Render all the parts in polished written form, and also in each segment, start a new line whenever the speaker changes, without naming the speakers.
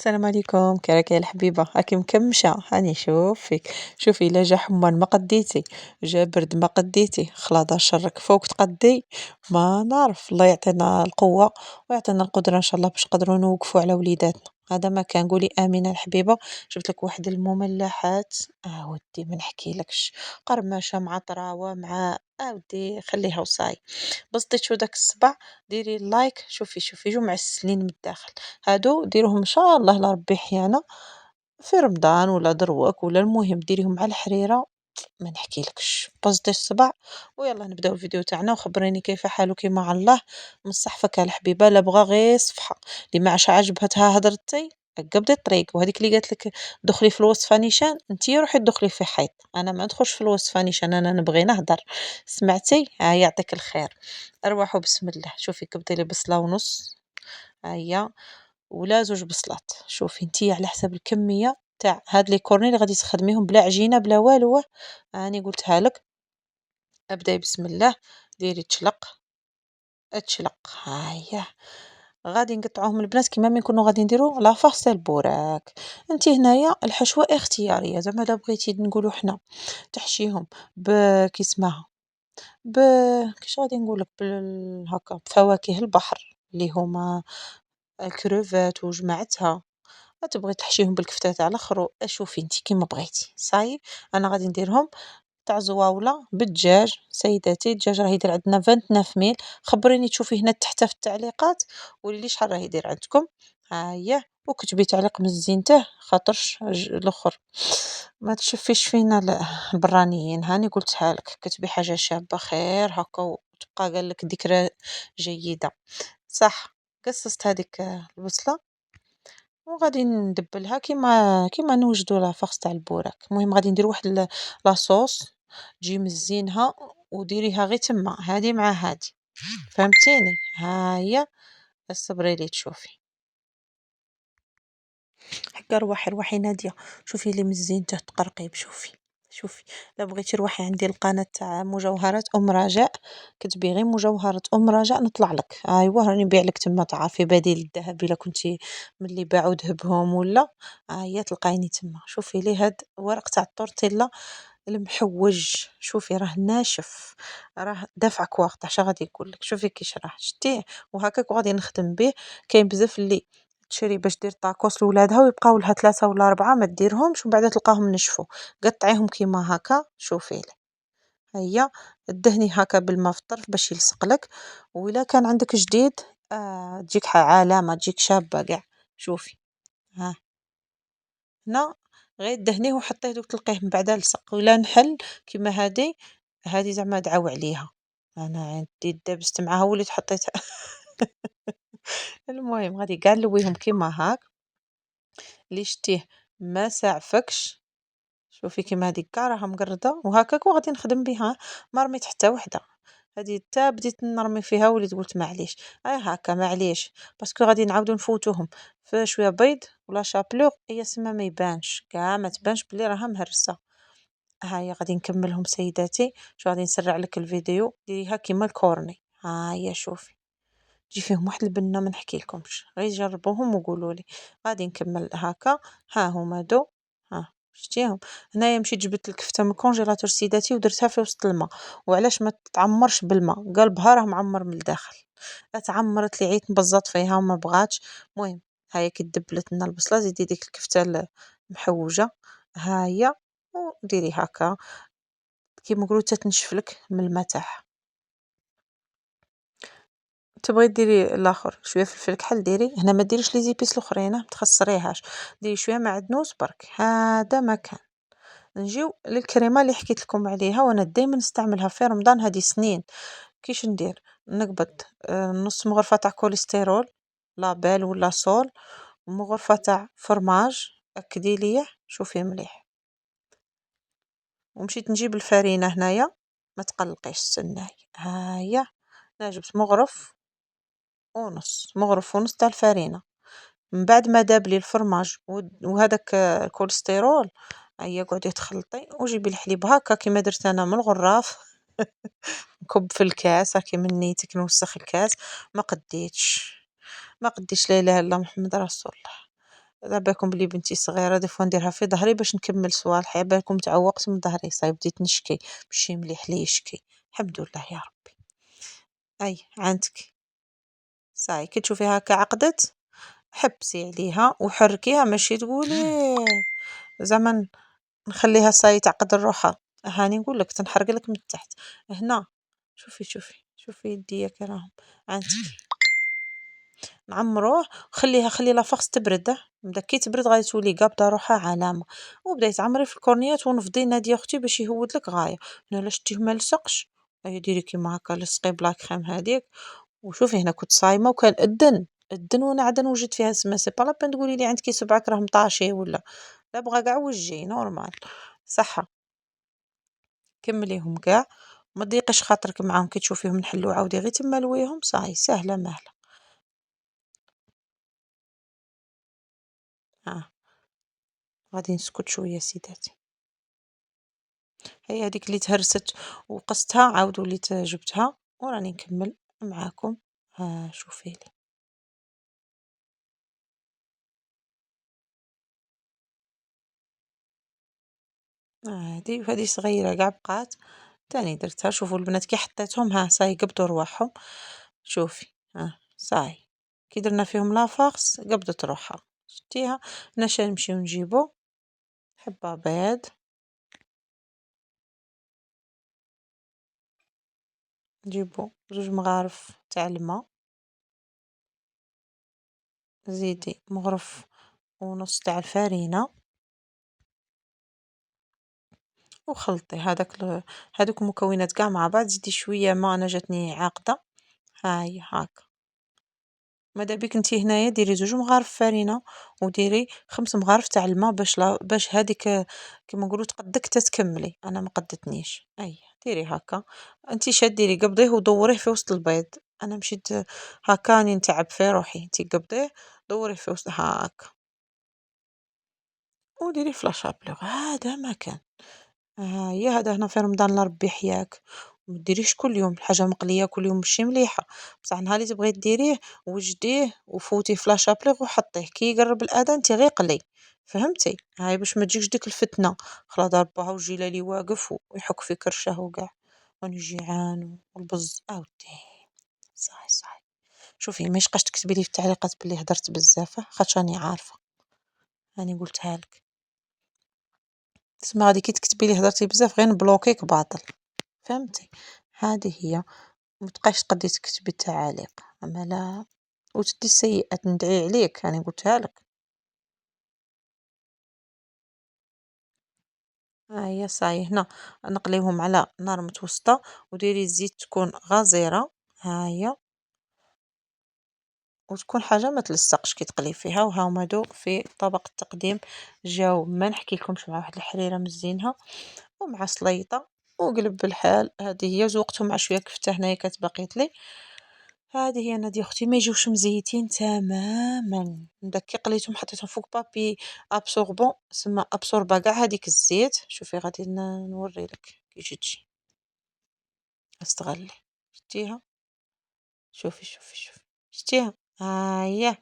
السلام عليكم، كي راكي الحبيبة؟ راكي مكمشة، هاني نشوفك. شوفي إلا جا حمار ما قديتي، جا برد ما قديتي، خلاص شرك فوق تقدي. ما نعرف، الله يعطينا القوة ويعطينا القدرة إن شاء الله باش نقدروا نوقفوا على وليداتنا. هذا ما كان. قولي آمين الحبيبة. جبت لك واحد المملحات، ودي ما نحكيلكش. قرمشة مع طراوة مع ودي خليها وصاي. بسطي شو داك الصبع، ديري لايك، شوفي جو معسلين من الداخل. هادو ديروهم ان شاء الله لربي حيانا في رمضان ولا دروك، ولا المهم ديريهم مع الحريره. ما نحكيلكش، بوزتي الصبع ويلا نبداو الفيديو تاعنا. وخبريني كيف حالك مع الله. من صحفك الحبيبه، لا بغى غير صفحه اللي ما عادش عجبتها هضرتي قبضي الطريق. وهذيك اللي قالت لك دخلي في الوصفه نيشان، انتي روحي دخلي في حيط. انا ما ندخلش في الوصفه نيشان، انا نبغي نهضر. سمعتي؟ يعطيك الخير. ارواحوا بسم الله. شوفي كبدي لي بصله ونص، هيا، ولا زوج بصلات. شوفي انتي على حسب الكميه تاع هاد لي كورني اللي غادي تخدميهم، بلا عجينه بلا والو. راني قلتها لك. ابداي بسم الله. ديري تشلق هيا. غادي نقطعوهم البنات كيما ما نكونوا غادي نديرو لافاص تاع البوراك. انتي هنايا الحشوه اختياريه، زعما الا بغيتي نقولوا حنا تحشيهم ب كي اسمها ب كيش غادي نقول لك هكا بفواكه البحر اللي هما الكروفات وجماعتها. تبغي تحشيهم بالكفتة تاع الاخر، شوفي انت كيما بغيتي صاي. انا غادي نديرهم تاع زواوله بالدجاج. سيداتي الدجاج راه يدير عندنا 29 ميل. خبريني تشوفي هنا تحت في التعليقات، قولي لي شحال راه يدير عندكم. ها هي. وكتبي تعليق مزينته خاطرش الاخر ما تشفيش فينا البرانيين. هاني قلتها لك، كتبي حاجه شابه خير هكا وتبقى قال لك ذكرى جيده. صح. قصصت هذيك البصله وغادي ندبلها كيما نوجدوا لافاغ تاع البوراك. المهم غادي ندير واحد لاصوص تجي مزينها وديريها غير تما، هادي مع هادي. فهمتيني؟ ها هي. صبري لي تشوفي. هكا روحي نادية. شوفي لي مزينته تقرقيب. شوفي لا بغيتي روحي عندي القناة تاع مجوهرات رجاء. كتبي غير مجوهرات رجاء نطلع لك. ايوا راني نبيع لك تما، تعرفي بديل الذهب الا كنتي من اللي باعوا ذهبهم ولا. هي تلقايني تما. شوفي لي هاد ورق تاع التورتيلا المحوج. شوفي راه ناشف، راه دافع كواغط. اش غادي يقول لك؟ شوفي كيش راه شتيه. وهكاك وغادي نخدم به. كاين بزاف اللي تشري باش دير طاكوس لولادها ويبقاو لها 3 ولا 4 ما ديرهمش ومن بعد تلقاهم نشفوا. قطعيهم كيما هكا. شوفي لي هيا. دهني هكا بالماء في الطرف باش يلصق لك. وإلا كان عندك جديد تجيك علامة، تجيك شابة كاع. شوفي ها هنا. غير دهنيه وحطيه دوك تلقيه من بعد لصق. ولا نحل كيما هادي زعما دعاو عليها. انا عندي دابست معاها وليت حطيتها. المهم غادي كاع نلويهم كيما هاك. اللي شتيه ما ساعفكش. شوفي كيما هذيك كاع راها مقرده وهكاك وغادي نخدم بها. ما رميت حتى وحده. هذه حتى بديت نرمي فيها وليت قلت معليش. هكا معليش. باسكو غادي نعاودو نفوتوهم في شويه بيض ولا شابلوغ هي سما ما يبانش كاع، ما تبانش بلي راها مهرسه. هيا غادي نكملهم سيداتي. شو غادي نسرع لك الفيديو. ديريها كيما الكورني. هيا شوفي تجي فيهم واحد البنه ما نحكي لكمش، غير جربوهم وقولوا لي. غادي نكمل هكا. ها هما دو. ها شتيهم. هنايا مشيت جبت الكفته من الكونجيلاتور سيداتي ودرتها في وسط الماء. وعلاش ما تتعمرش بالماء؟ قلبها راه معمر من الداخل. تعمرت لي عيت نبزط فيها وما بغاتش. المهم هيا كي دبلت لنا البصله زيدي ديك الكفته المحوجه. ها هي. وديري هكا كيما نقولوا تتنشف لك من الماء تاعها. تبغي ديري الاخر شويه فلفل كحل ديري هنا، ما ديريش لي زيبيس الاخرين ما تخسريهاش. ديري شويه معدنوس برك. هذا مكان. نجيو للكريمه اللي حكيت لكم عليها وانا دائما نستعملها في رمضان هذه سنين. كيش ندير؟ نقبض نص مغرفه تاع كوليسترول لابيل ولا صول، ومغرفه تاع فرماج. اكدي ليا شوفي مليح. ومشيت نجيب الفرينه هنايا. ما تقلقيش استناي. هيا انا جبت مغرف ونص تاع الفرينه. من بعد ما داب لي الفرماج وهذاك الكوليسترول. هيا قعدي تخلطي وجيبي الحليب هكا كيما درت انا من الغراف. نكب في الكاس هكا من نيتك نوسخ الكاس. ما قديتش لا اله الا الله محمد رسول الله. على بالكم بلي بنتي صغيرة دي فوا نديرها في ضهري باش نكمل صوالحي، على بالكم تعوقت من ضهري صاي بديت نشكي، ماشي مليح لي يشكي، الحمد لله يا ربي. أي عندك صاي كي تشوفيها هاكا عقدت حبسي عليها وحركيها ماشي تقولي زعما نخليها صاي تعقد روحها، هاني نقول لك تنحرق لك من التحت هنا. شوفي يديا كي راهم عندك نعمروه خلي لا فاغس تبرد، بدا كي تبرد غادي تولي قابضه روحها علامه، وبداي تعمري في الكورنيات ونفضي نادي اختي باش يهود لك غايه. هنا لا شتيه ما لصقش هيا ديري كيما هكا لصقي بلا كريم هذيك. وشوفي هنا كنت صايمه وكان الدن ونعدن وجدت فيها السما سي با لابين تقولي لي عندك صبعك راه مطاشي ولا لا بغا كاع وجهي نورمال صحه. كمليهم كاع ما تضيقيش خاطرك معاهم كي تشوفيهم نحلو عاودي غير تما لويهم صاي سهله مهله. ها غادي نسكت شويه سيداتي. هي هذيك اللي تهرست وقصتها عاود وليت جبتها وراني نكمل معاكم. ها شوفي لي هذه صغيرة كاع بقات تاني درتها. شوفوا البنات كي حطيتهم ها صاي قبضوا رواحهم. شوفي ها صاي كي درنا فيهم لافاغس قبضت روحها شتيها. هنا نمشيو نجيبو حبة بيض نجيبو 2 مغارف تاع الماء زيدي مغرف ونص تاع الفرينة وخلطي هادوك المكونات كاع مع بعض زيدي شوية ماء انا جاتني عاقدة هاهي هاكا. ماذا بيك نتي هنايا ديري 2 مغارف فرينة وديري 5 مغارف تاع الماء باش هاديك كيما نقولوا تقدك تتكملي انا ما قدتنيش. اي ديري هكا انتي ديري قبضيه ودوريه في وسط البيض. انا مشيت هكا راني نتعب في روحي انتي قبضيه دوريه في وسط هاكا وديري فلاش بلوغ هذا ما كان. هي هذا هنا في رمضان الله ربي يحياك ما ديريش كل يوم الحاجه مقليه كل يوم ماشي مليحه بصح نهار اللي تبغي ديريه وجديه وفوتي فلاش ابليغ وحطيه كي يقرب الاذان انت غير قلي فهمتي. هاي باش ما تجيكش ديك الفتنه خلا ضربها وجيلالي واقف ويحك في كرشه وكاع راني جيعان والبز اودي صاي. شوفي ما يشقاش تكتبي لي في التعليقات بلي هدرت بزاف خاطش راني عارفه راني قلتها لك. تسمى غادي كي تكتبي لي هدرتي بزاف غير نبلوكيك باطل فهمتي. هذه هي متبقايش تقدي تكتبي التعاليق اما لا وتدي السيئات ندعي عليك انا قلتها لك. ها هي صاي هنا نقليوهم على نار متوسطة وديري الزيت تكون غزيرة. ها هي وتكون حاجة ما تلصقش كي تقلي فيها. وها هما هادو في طبق التقديم جاو ما نحكي لكمش مع واحد الحريرة مزينها ومع سليطة وقلب بالحال. هذه هي زوقتهم مع شوية كفتة هنايا كانت بقيت لي. هذه هي نادي اختي ما يجوش مزيتين تماما داك كي قليتهم حطيتهم فوق بابي ابسوربون سما ابسوربا كاع هذيك الزيت. شوفي غادي نوري لك كي تجي استغلي شتيها. شوفي شتيها. ها هي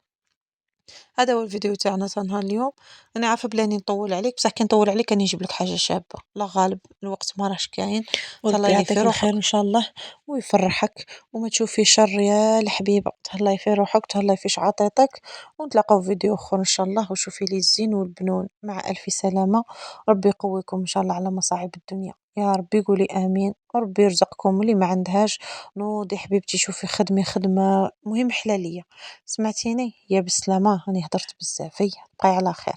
هذا هو الفيديو تاعنا تاع نهار اليوم. انا عارفه بلاني نطول عليك بصح كي نطول عليك راني نجيب لك حاجه شابه لا غالب الوقت ما راهش كاين. تهلاي لي في روحك ان شاء الله ويفرحك وما تشوفي شر يا الحبيبه. تهلاي في روحك تهلاي في شعاطيتك ونتلاقاو في فيديو اخر ان شاء الله. وشوفي لي الزين والبنون مع الف سلامه. ربي يقويكم ان شاء الله على مصاعب الدنيا يا ربي قولي امين. وربي يرزقكم اللي ما عندهاش نوضي حبيبتي شوفي خدمي خدمه مهم حلاليه. سمعتيني يا بسلامة راني هدرت بزاف. بقاي على خير.